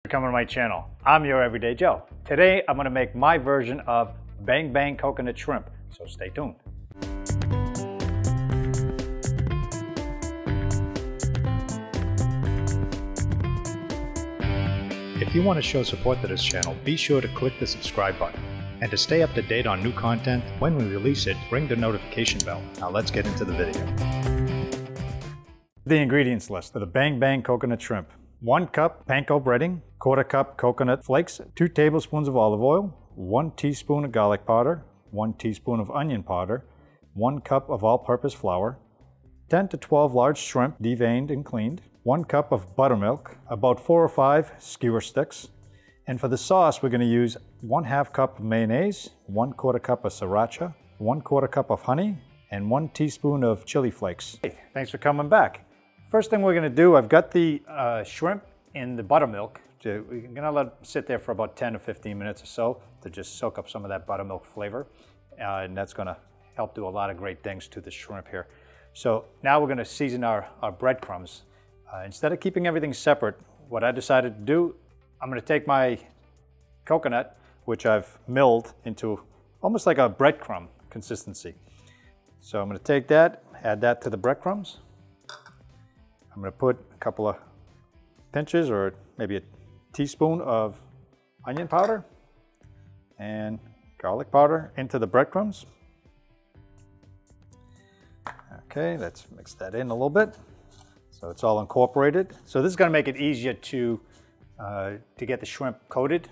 For coming to my channel. I'm your Everyday Joe. Today I'm going to make my version of Bang Bang coconut shrimp, so stay tuned. If you want to show support to this channel, be sure to click the subscribe button. And to stay up to date on new content, when we release it, ring the notification bell. Now let's get into the video. The ingredients list for the Bang Bang coconut shrimp. 1 cup panko breading, 1/4 cup coconut flakes, 2 tablespoons of olive oil, 1 teaspoon of garlic powder, 1 teaspoon of onion powder, 1 cup of all-purpose flour, 10 to 12 large shrimp deveined and cleaned, 1 cup of buttermilk, about 4 or 5 skewer sticks, and for the sauce we're going to use 1/2 cup of mayonnaise, 1/4 cup of sriracha, 1/4 cup of honey, and 1 teaspoon of chili flakes. Hey, thanks for coming back. First thing we're going to do, I've got the shrimp in the buttermilk. We're going to let it sit there for about 10 or 15 minutes or so to just soak up some of that buttermilk flavor. And that's going to help do a lot of great things to the shrimp here. So now we're going to season our breadcrumbs. Instead of keeping everything separate, what I decided to do, I'm going to take my coconut, which I've milled into almost like a breadcrumb consistency. So I'm going to take that, add that to the breadcrumbs. I'm going to put a couple of pinches or maybe a teaspoon of onion powder and garlic powder into the breadcrumbs. Okay, let's mix that in a little bit so it's all incorporated. So this is going to make it easier to get the shrimp coated.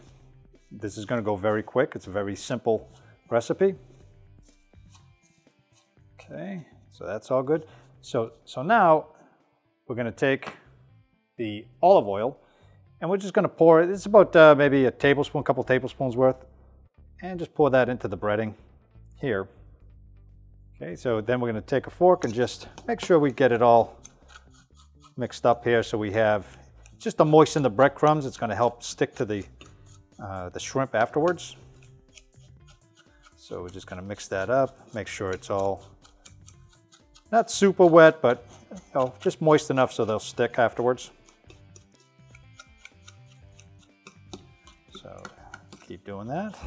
This is going to go very quick. It's a very simple recipe. Okay, so that's all good. So now we're going to take the olive oil and we're just going to pour it. It's about maybe a tablespoon, couple tablespoons worth, and just pour that into the breading here. Okay, so then we're going to take a fork and just make sure we get it all mixed up here so we have just to moisten the breadcrumbs. It's going to help stick to the shrimp afterwards. So we're just going to mix that up, make sure it's all not super wet, but just moist enough so they'll stick afterwards. So keep doing that.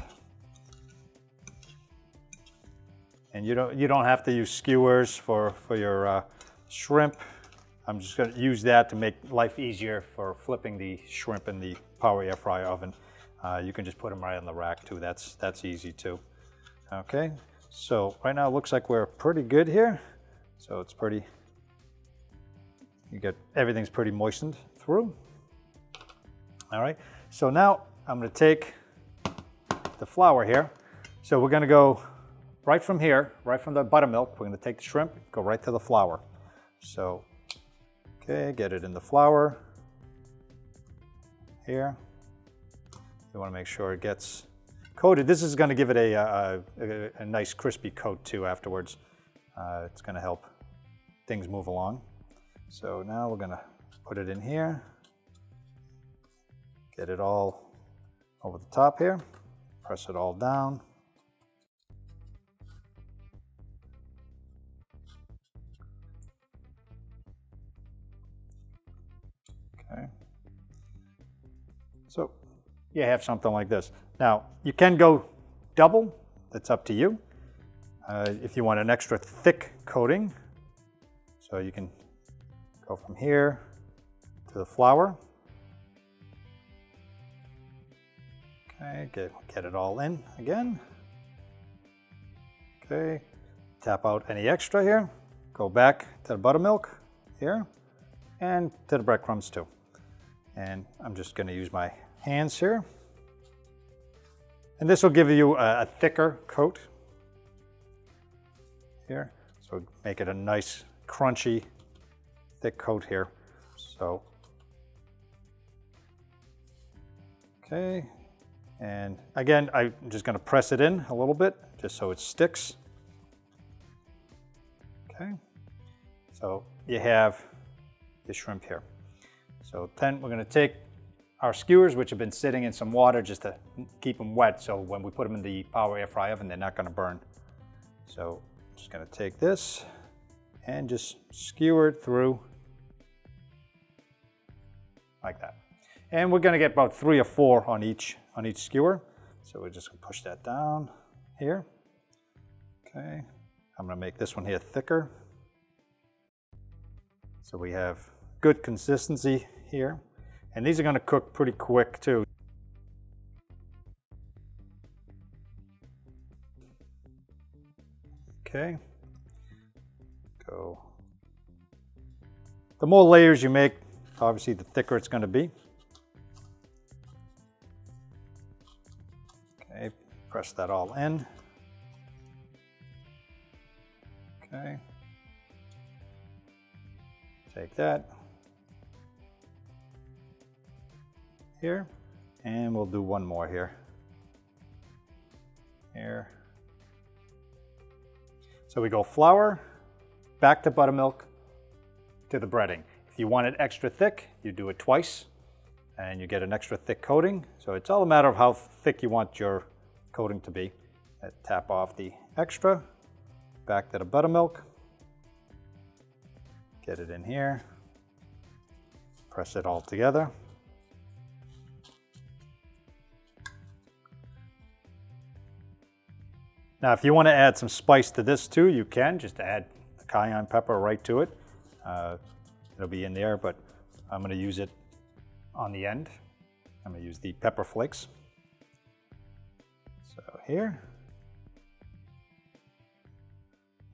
And you don't have to use skewers for your shrimp. I'm just going to use that to make life easier for flipping the shrimp in the power air fryer oven. You can just put them right on the rack too. That's easy too. Okay, so right now it looks like we're pretty good here. So it's pretty, everything's pretty moistened through. All right, so now I'm going to take the flour here. So we're going to go right from here, right from the buttermilk. We're going to take the shrimp, go right to the flour. So, okay, get it in the flour here. You want to make sure it gets coated. This is going to give it a nice crispy coat too afterwards. It's going to help things move along. So now we're going to put it in here. Get it all over the top here. Press it all down. Okay. So you have something like this. Now you can go double. That's up to you. If you want an extra thick coating, so you can go from here to the flour. Okay, get it all in again. Okay, tap out any extra here. Go back to the buttermilk here and to the breadcrumbs too. And I'm just going to use my hands here. And this will give you a thicker coat here. So make it a nice crunchy thick coat here. So okay, and again I'm just going to press it in a little bit just so it sticks. Okay, so you have the shrimp here. So then we're going to take our skewers, which have been sitting in some water just to keep them wet, so when we put them in the power air fry oven they're not going to burn. So just going to take this and just skewer it through like that. And we're going to get about 3 or 4 on each skewer. So we're just going to push that down here. Okay, I'm going to make this one here thicker. So we have good consistency here. And these are going to cook pretty quick too. Okay, go. The more layers you make, obviously the thicker it's going to be. Okay, press that all in. Okay, take that here, and we'll do one more here. Here. So we go flour, back to buttermilk, to the breading. If you want it extra thick, you do it twice, and you get an extra thick coating. So it's all a matter of how thick you want your coating to be. Tap off the extra, back to the buttermilk, get it in here, press it all together. Now, if you want to add some spice to this too, you can just add the cayenne pepper right to it. It'll be in there, but I'm going to use it on the end. I'm going to use the pepper flakes. So here.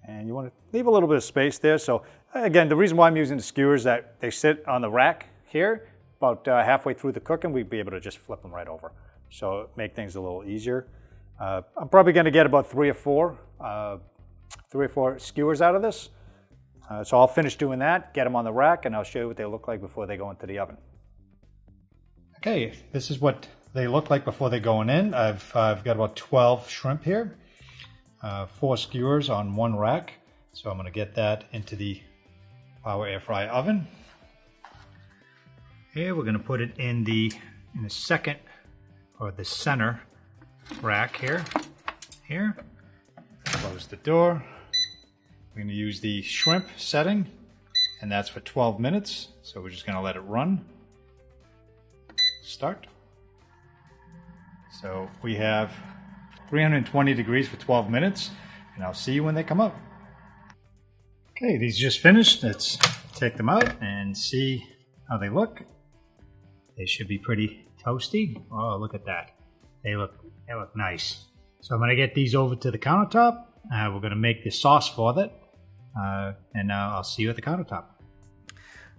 And you want to leave a little bit of space there. So again, the reason why I'm using the skewers is that they sit on the rack here. About halfway through the cooking, we'd be able to just flip them right over. So make things a little easier. I'm probably going to get about 3 or 4 skewers out of this. So I'll finish doing that, get them on the rack, and I'll show you what they look like before they go into the oven. Okay, this is what they look like before they're going in. I've got about 12 shrimp here, 4 skewers on 1 rack. So I'm going to get that into the power air fry oven. Here we're going to put it in the second, or the center rack here. Close the door. We're going to use the shrimp setting, and that's for 12 minutes. So we're just going to let it run. Start. So we have 320 degrees for 12 minutes, and I'll see you when they come up. Okay, these just finished. Let's take them out and see how they look. They should be pretty toasty. Oh, look at that. They look nice. So I'm going to get these over to the countertop. We're going to make the sauce for that. And I'll see you at the countertop.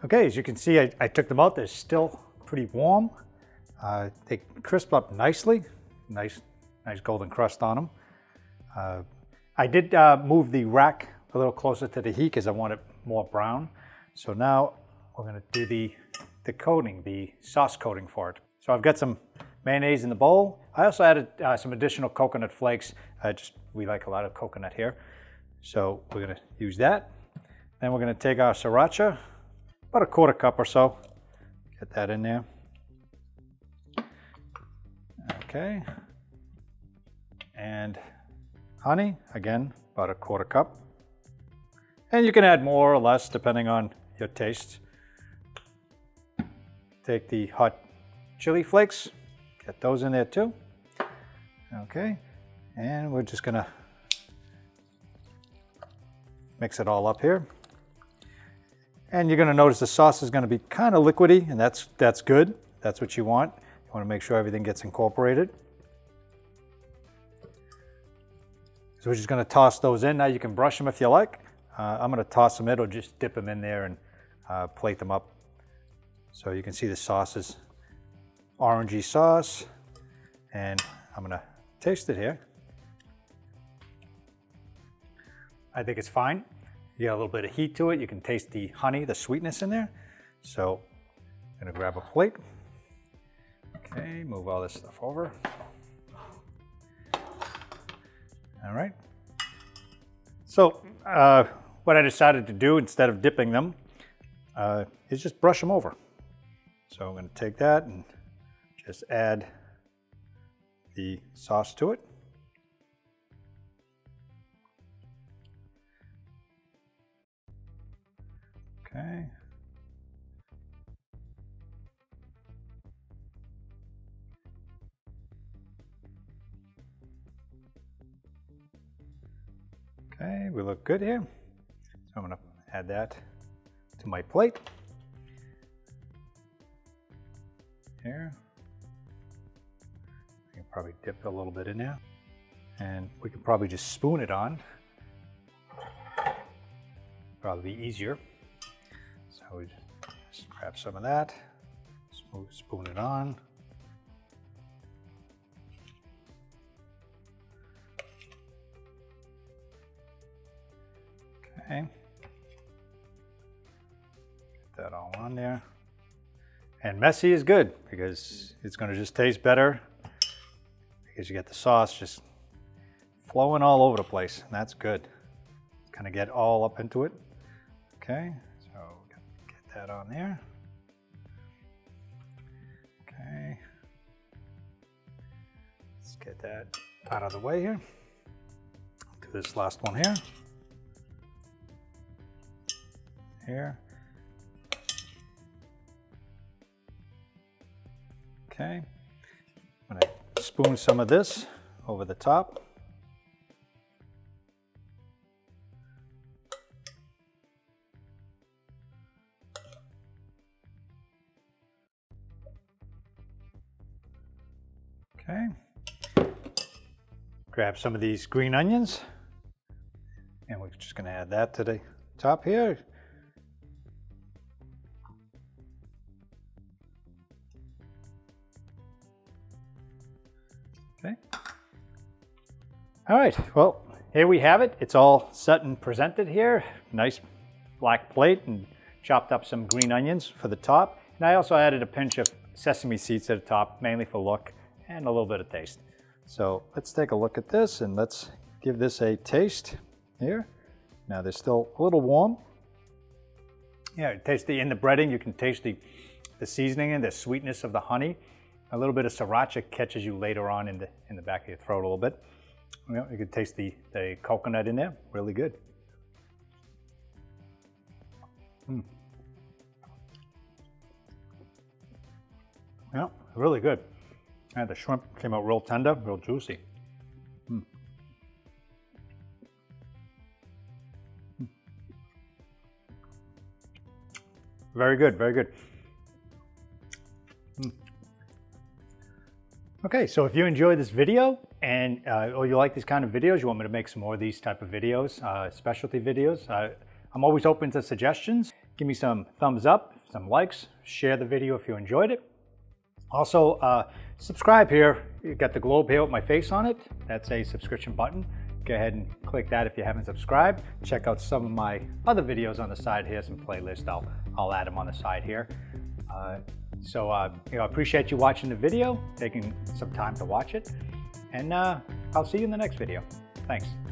Okay, as you can see, I took them out. They're still pretty warm. They crisp up nicely. Nice golden crust on them. I did move the rack a little closer to the heat because I want it more brown. So now we're going to do the coating, the sauce coating for it. So I've got some mayonnaise in the bowl. I also added some additional coconut flakes. We like a lot of coconut here. So we're going to use that. Then we're going to take our sriracha, about a 1/4 cup or so. Get that in there. Okay. And honey, again, about a 1/4 cup. And you can add more or less depending on your taste. Take the hot chili flakes, get those in there too. Okay, and we're just gonna mix it all up here. And you're gonna notice the sauce is gonna be kind of liquidy, and that's good. That's what you want. You wanna make sure everything gets incorporated. So we're just gonna toss those in. Now you can brush them if you like. I'm gonna toss them in or just dip them in there and plate them up. So you can see the sauces. Orangey sauce, and I'm gonna taste it here. I think it's fine. You got a little bit of heat to it. You can taste the honey, the sweetness in there. So I'm gonna grab a plate. Okay, move all this stuff over. All right. So what I decided to do instead of dipping them is just brush them over. So I'm gonna take that and just add the sauce to it. Okay. Okay, we look good here. So I'm gonna add that to my plate. Here. You can probably dip a little bit in there. And we can probably just spoon it on. Probably be easier. So we just grab some of that, spoon it on. Okay. Get that all on there. And messy is good because it's going to just taste better because you get the sauce just flowing all over the place, and that's good. Kind of get all up into it. Okay, so get that on there. Okay, let's get that out of the way here. Do this last one here. Here. Okay, I'm going to spoon some of this over the top. Okay, grab some of these green onions, and we're just going to add that to the top here. Okay. All right, well, here we have it. It's all set and presented here. Nice black plate, and chopped up some green onions for the top. And I also added a pinch of sesame seeds at the top, mainly for look and a little bit of taste. So let's take a look at this and let's give this a taste here. Now they're still a little warm. Yeah, taste in the breading, you can taste the seasoning and the sweetness of the honey. A little bit of sriracha catches you later on in the back of your throat a little bit. You know, you can taste the coconut in there, really good. Yeah, really good. And the shrimp came out real tender, real juicy. Very good, very good. Okay, so if you enjoyed this video and or you like these kind of videos, you want me to make some more of these type of videos, specialty videos, I'm always open to suggestions. Give me some thumbs up, some likes, share the video if you enjoyed it. Also, subscribe here. You got the globe here with my face on it. That's a subscription button. Go ahead and click that if you haven't subscribed. Check out some of my other videos on the side here, some playlists. I'll add them on the side here. So I appreciate you watching the video, taking some time to watch it, and I'll see you in the next video. Thanks.